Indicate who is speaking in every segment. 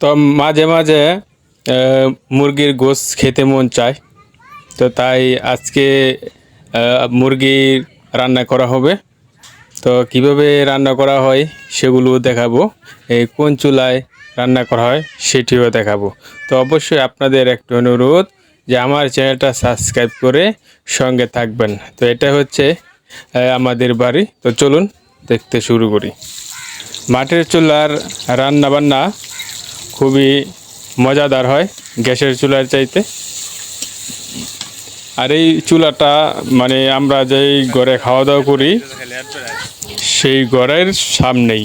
Speaker 1: তো মাঝে মাঝে মুরগির গোশত খেতে মন চায়, তো তাই আজকে মুরগি রান্না করা হবে। তো কিভাবে রান্না করা হয় সেগুলো দেখাবো, এই কোন চুলায় রান্না করা হয় সেটিও দেখাবো। তো অবশ্যই আপনাদের একটা অনুরোধ যে আমার চ্যানেলটা সাবস্ক্রাইব করে সঙ্গে থাকবেন। তো এটা হচ্ছে আমাদের বাড়ি। তো চলুন দেখতে শুরু করি। মাটির চুলার রান্না বান্না খুবই মজাদার হয় গ্যাসের চুলার চাইতে। আর এই চুলাটা মানে আমরা যেই ঘরে খাওয়া দাওয়া করি সেই ঘরের সামনেই।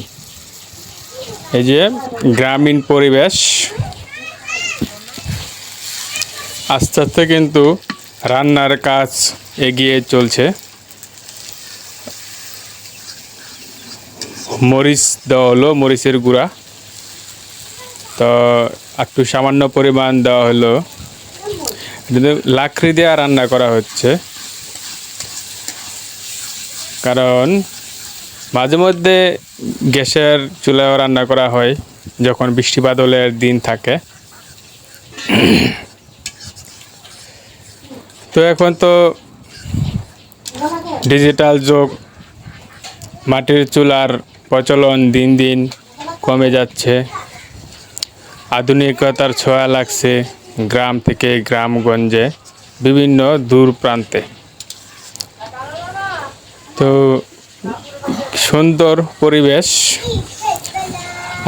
Speaker 1: এই যে গ্রামীণ পরিবেশ, আস্তে আস্তে কিন্তু রান্নার কাজ এগিয়ে চলছে। মরিচ দেওয়া হলো, মরিচের গুঁড়া, তো একটু সামান্য পরিমাণ দেওয়া হলো। লাকড়ি দিয়ে রান্না করা হচ্ছে, কারণ মাঝে মধ্যে গ্যাসের চুলায় রান্না করা হয় যখন বৃষ্টি বাদলের দিন থাকে। তো এখন তো ডিজিটাল যুগ, মাটির চুলার প্রচলন দিন দিন কমে যাচ্ছে। আধুনিকতার ছোঁয়া লাগছে গ্রাম থেকে গ্রামগঞ্জে, বিভিন্ন দূর প্রান্তে। তো সুন্দর পরিবেশ।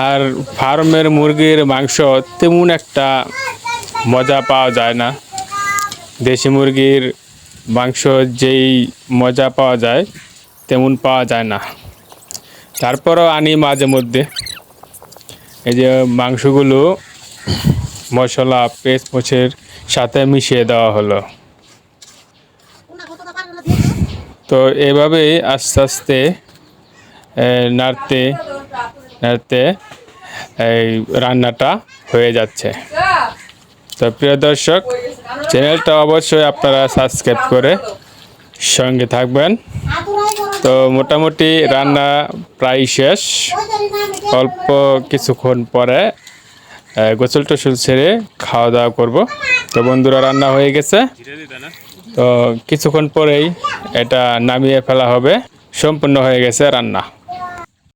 Speaker 1: আর ফার্মের মুরগির মাংস তেমন একটা মজা পাওয়া যায় না। দেশি মুরগির মাংস যেই মজা পাওয়া যায় তেমন পাওয়া যায় না। তারপরও আনি মাঝে মধ্যে। এই যে মাংসগুলো মশলা পেস্ট মোচের সাথে মিশিয়ে দেওয়া হলো। তো এভাবেই আস্তে আস্তে নাড়তে নাড়তে এই রান্নাটা হয়ে যাচ্ছে। তো প্রিয় দর্শক, চ্যানেলটা অবশ্যই আপনারা সাবস্ক্রাইব করে সঙ্গে থাকবেন। তো মোটামুটি রান্না প্রায় শেষ, অল্প কিছুক্ষণ পরে গোসল টোসল ছেড়ে খাওয়া দাওয়া করব। তো বন্ধুরা, রান্না হয়ে গেছে, তো কিছুক্ষণ পরেই এটা নামিয়ে ফেলা হবে। সম্পূর্ণ হয়ে গেছে রান্না।